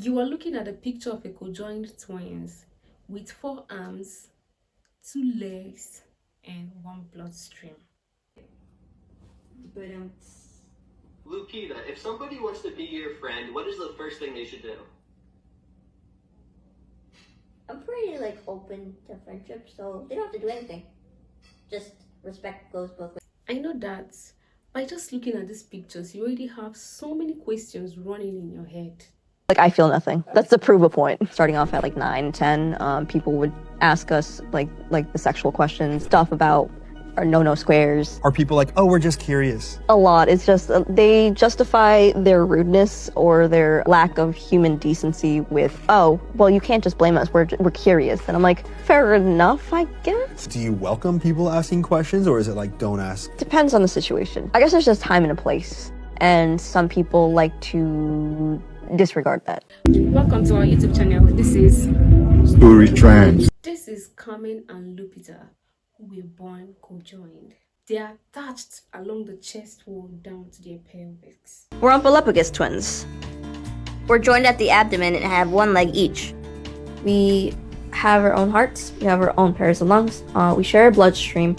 You are looking at a picture of a conjoined twins with four arms, two legs, and one bloodstream. But Lupita, if somebody wants to be your friend, what is the first thing they should do? I'm pretty like open to friendship, so they don't have to do anything. Just respect goes both ways. I know that by just looking at these pictures, you already have so many questions running in your head. Like, I feel nothing. That's the prove a point. Starting off at like 9, 10, people would ask us like the sexual questions, stuff about our no squares. Are people like, oh, we're just curious? A lot. It's just, they justify their rudeness or their lack of human decency with, oh, well, you can't just blame us, we're curious. And I'm like, fair enough, I guess. Do you welcome people asking questions, or is it like, don't ask? Depends on the situation. I guess there's just time and a place. And some people like to disregard that. Welcome to our YouTube channel. This is Story Trends. This is Carmen and Lupita, who were born conjoined. They are attached along the chest wall down to their pelvis. We're umphalopagous twins. We're joined at the abdomen and have one leg each. We have our own hearts, we have our own pairs of lungs, we share a bloodstream,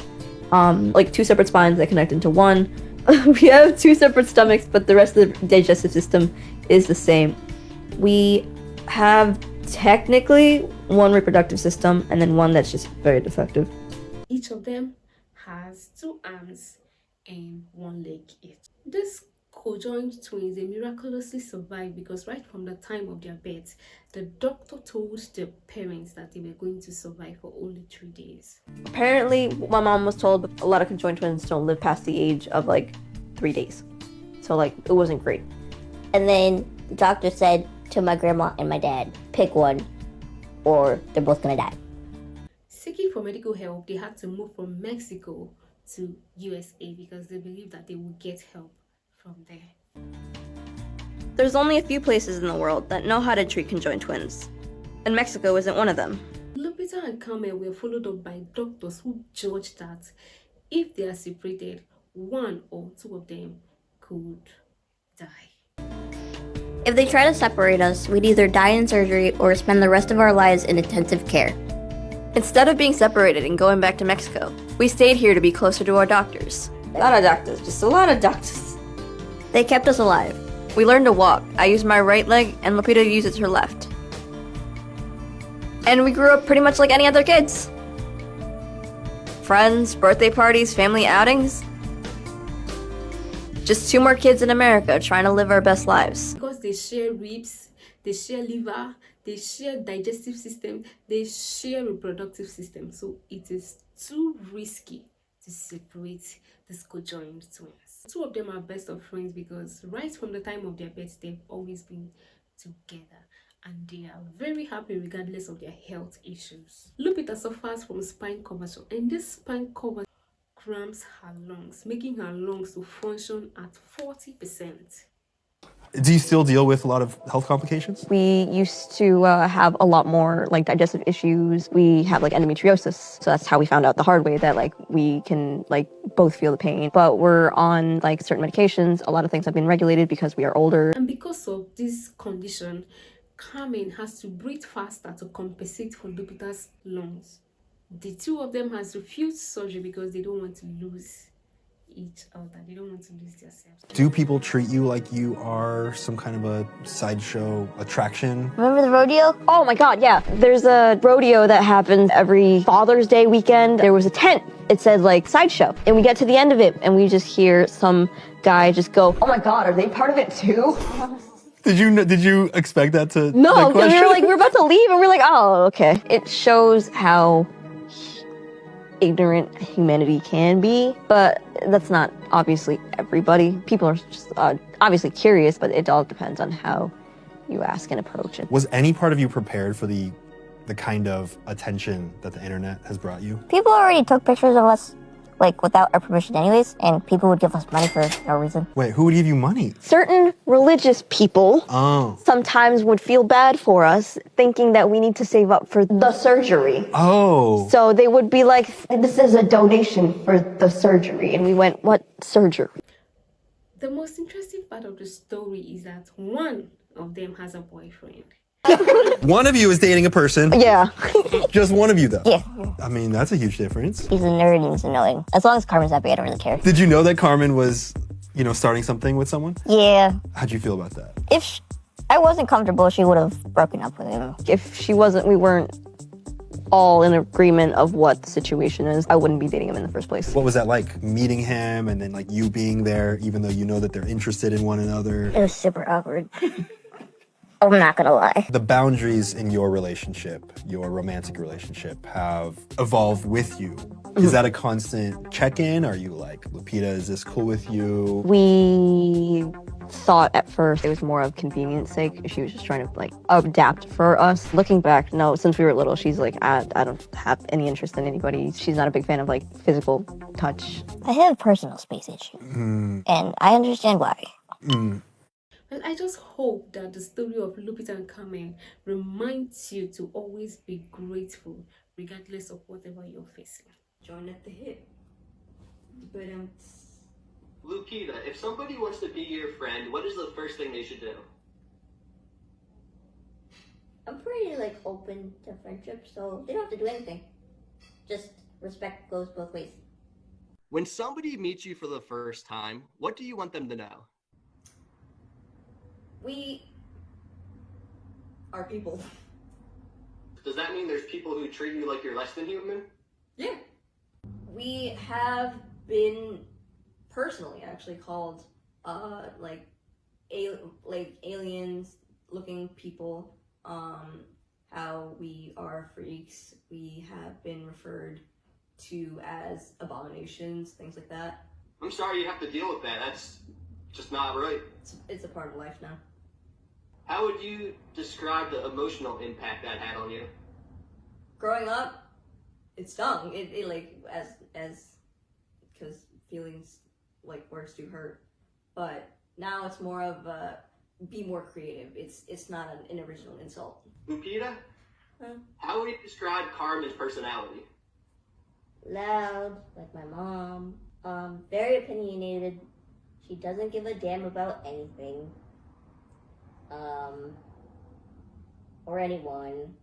like 2 separate spines that connect into one. We have 2 separate stomachs, but the rest of the digestive system is the same. We have technically one reproductive system and then one that's just very defective. Each of them has 2 arms and 1 leg each. These conjoined twins, they miraculously survived because right from the time of their birth, the doctor told the parents that they were going to survive for only 3 days. Apparently, my mom was told a lot of conjoined twins don't live past the age of like 3 days. So like, it wasn't great. And then the doctor said to my grandma and my dad, pick one or they're both gonna die. Seeking for medical help, they had to move from Mexico to USA because they believed that they would get help from there. There's only a few places in the world that know how to treat conjoined twins, and Mexico isn't one of them. Lupita and Carmen were followed up by doctors who judged that if they are separated, 1 or 2 of them could die. If they try to separate us, we'd either die in surgery or spend the rest of our lives in intensive care. Instead of being separated and going back to Mexico, we stayed here to be closer to our doctors. A lot of doctors, just a lot of doctors. They kept us alive. We learned to walk. I used my right leg and Lupita uses her left. And we grew up pretty much like any other kids. Friends, birthday parties, family outings. Just 2 more kids in America trying to live our best lives. Because they share ribs, they share liver, they share digestive system, they share reproductive system. So it is too risky to separate these conjoined twins. 2 of them are best of friends because right from the time of their birth, they've always been together. And they are very happy regardless of their health issues. Lupita suffers from spine curvature, and this spine curvature cramps her lungs, making her lungs to function at 40%. Do you still deal with a lot of health complications? We used to have a lot more like digestive issues. We have like endometriosis. So that's how we found out the hard way that like we can like both feel the pain. But we're on like certain medications. A lot of things have been regulated because we are older. And because of this condition, Carmen has to breathe faster to compensate for Lupita's lungs. The 2 of them has refused surgery because they don't want to lose each other. They don't want to lose themselves. Do people treat you like you are some kind of a sideshow attraction? Remember the rodeo? Oh my God, yeah. There's a rodeo that happens every Father's Day weekend. There was a tent. It said like sideshow. And we get to the end of it and we just hear some guy just go, oh my God, are they part of it too? Did you expect that to? No, because we're about to leave and we're like, oh, okay. It shows how ignorant humanity can be, but that's not obviously everybody. People are just obviously curious, but it all depends on how you ask and approach it. Was any part of you prepared for the kind of attention that the internet has brought you? People already took pictures of us, like without our permission anyways, and people would give us money for no reason. Wait, who would give you money? Certain religious people sometimes would feel bad for us, thinking that we need to save up for the surgery. Oh. So they would be like, this is a donation for the surgery. And we went, what surgery? The most interesting part of the story is that 1 of them has a boyfriend. One of you is dating a person. Yeah. Just one of you, though. Yeah. I mean, that's a huge difference. He's a nerd and he's annoying. As long as Carmen's happy, I don't really care. Did you know that Carmen was, starting something with someone? Yeah. How'd you feel about that? If I wasn't comfortable, she would have broken up with him. If she wasn't, we weren't all in agreement of what the situation is, I wouldn't be dating him in the first place. What was that like, meeting him and then like you being there, even though you know that they're interested in one another? It was super awkward. I'm not gonna lie. The boundaries in your relationship, your romantic relationship, have evolved with you. Is that a constant check-in? Are you like, Lupita, is this cool with you? We thought at first it was more of convenience sake. She was just trying to like adapt for us. Looking back, no, since we were little, she's like, I don't have any interest in anybody. She's not a big fan of like physical touch. I have personal space issues, and I understand why. Well, I just hope that the story of Lupita and Carmen reminds you to always be grateful, regardless of whatever you're facing. Join at the hip. But Lupita, if somebody wants to be your friend, what is the first thing they should do? I'm pretty like open to friendship, so they don't have to do anything. Just respect goes both ways. When somebody meets you for the first time, what do you want them to know? We are people. Does that mean there's people who treat you like you're less than human? Yeah. We have been personally actually called aliens looking people. How we are freaks. We have been referred to as abominations, things like that. I'm sorry you have to deal with that. That's just not right. It's a part of life now. How would you describe the emotional impact that had on you? Growing up, it stung. It like as because feelings like words do hurt. But now it's more of be more creative. It's not an original insult. Lupita? How would you describe Carmen's personality? Loud, like my mom. Very opinionated. She doesn't give a damn about anything. Or anyone.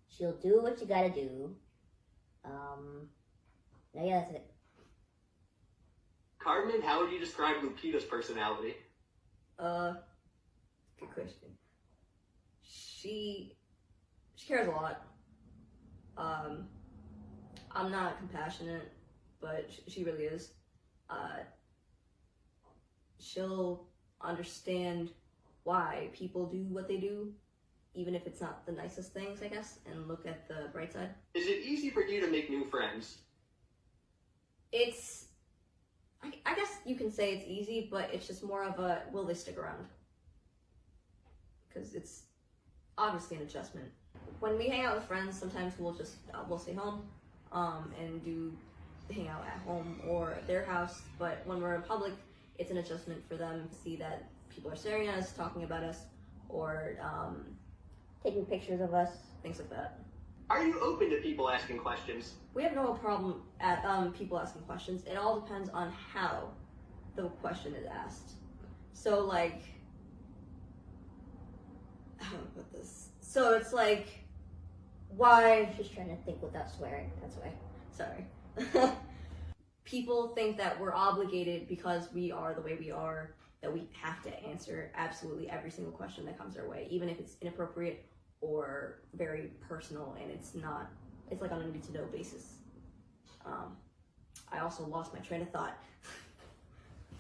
She'll do what you gotta do. Now yeah, that's it. Carmen, how would you describe Lupita's personality? Good question. She cares a lot. I'm not compassionate, but she really is. She'll understand why people do what they do, even if it's not the nicest things, I guess, and look at the bright side. Is it easy for you to make new friends? I guess you can say it's easy, but it's just more of a, will they stick around? Because it's obviously an adjustment. When we hang out with friends, sometimes we'll stay home, and hang out at home or at their house, but when we're in public, it's an adjustment for them to see that people are staring at us, talking about us, or taking pictures of us, things like that. Are you open to people asking questions? We have no problem at people asking questions. It all depends on how the question is asked. So like, how do I put this? So it's like, why? Just trying to think without swearing. That's why. Sorry. People think that we're obligated because we are the way we are, that we have to answer absolutely every single question that comes our way, even if it's inappropriate or very personal, and it's not. It's like on a need-to-know basis. I also lost my train of thought.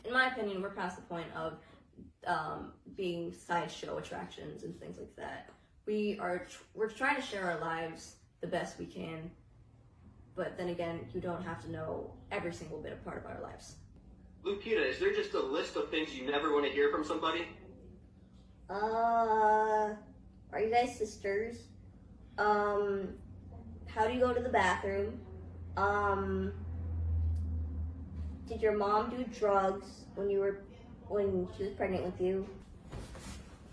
In my opinion, we're past the point of being sideshow attractions and things like that. We're trying to share our lives the best we can, but then again, you don't have to know every single bit of part of our lives. Lupita, is there just a list of things you never want to hear from somebody? Are you guys sisters? How do you go to the bathroom? Did your mom do drugs when she was pregnant with you?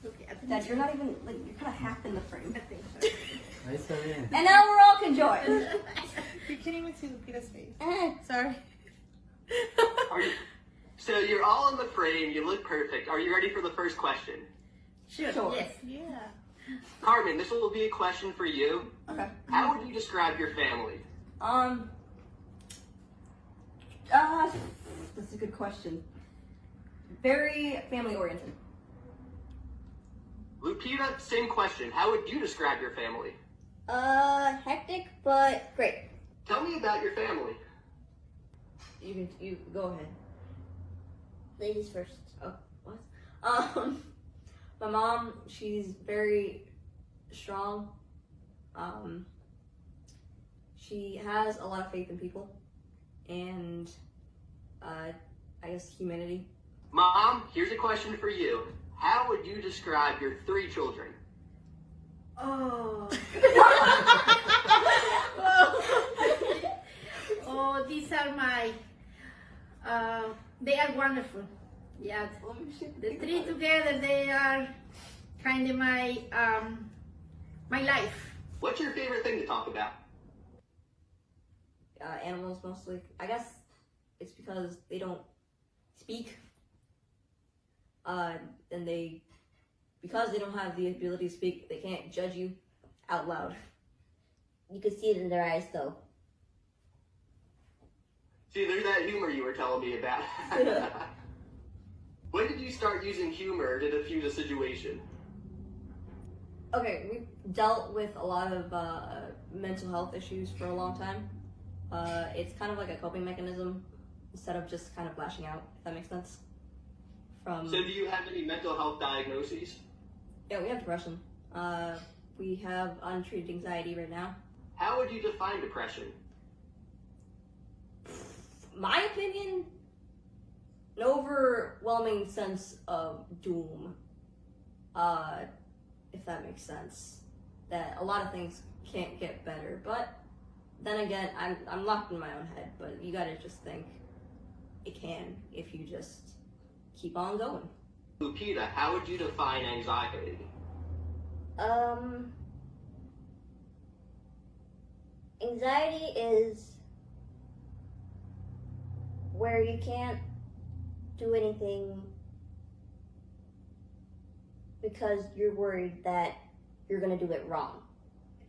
Okay, Dad, you're not even you're kind of half in the frame. I think so. And now we're all conjoined. You can't even see Lupita's face. Sorry. So you're all in the frame, you look perfect. Are you ready for the first question? Sure. Yes. Yeah. Carmen, this will be a question for you. Okay. How would you describe your family? That's a good question. Very family oriented. Lupita, same question. How would you describe your family? Hectic, but great. Tell me about your family. You go ahead. Ladies first. Oh, what? My mom, she's very strong. She has a lot of faith in people, and I guess humanity. Mom, here's a question for you. How would you describe your 3 children? Oh. Oh, these are my. They are wonderful. Yeah, the 3 together, they are kind of my my life. What's your favorite thing to talk about? Animals mostly. I guess it's because they don't speak. And because they don't have the ability to speak, they can't judge you out loud. You can see it in their eyes, though. See, there's that humor you were telling me about. When did you start using humor to diffuse a situation? Okay, we've dealt with a lot of mental health issues for a long time. It's kind of like a coping mechanism instead of just kind of lashing out, if that makes sense. So do you have any mental health diagnoses? Yeah, we have depression. We have untreated anxiety right now. How would you define depression? My opinion, an overwhelming sense of doom. If that makes sense. That a lot of things can't get better. But then again, I'm locked in my own head, but you gotta just think it can if you just keep on going. Lupita, how would you define anxiety? Anxiety is where you can't do anything because you're worried that you're gonna do it wrong.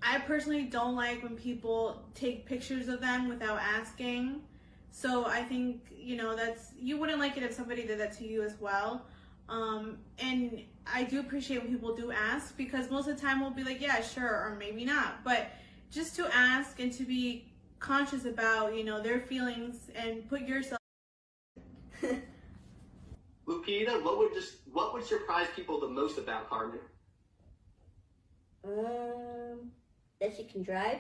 I personally don't like when people take pictures of them without asking. So I think, you wouldn't like it if somebody did that to you as well. And I do appreciate when people do ask, because most of the time we'll be like, yeah, sure, or maybe not. But just to ask and to be conscious about, their feelings and put yourself. Lupita, what would surprise people the most about Carmen? That she can drive.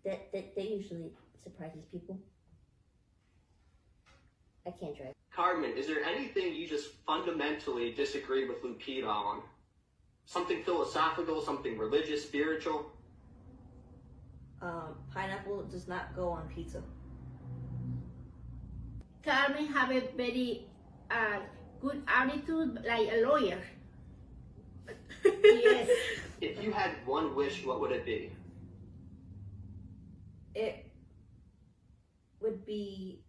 That usually surprises people. I can't drive. Carmen, is there anything you just fundamentally disagree with Lupita on? Something philosophical, something religious, spiritual? Pineapple does not go on pizza. Carmen have a very good attitude, like a lawyer. Yes. If you had one wish, what would it be? It would be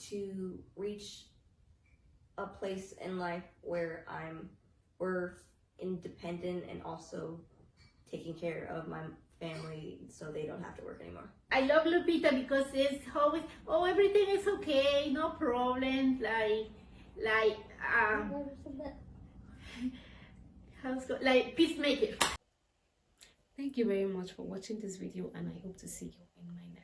to reach a place in life where we're independent and also taking care of my family so they don't have to work anymore. I love Lupita because it's always, everything is okay, no problem, like peacemaker. Thank you very much for watching this video, and I hope to see you in my next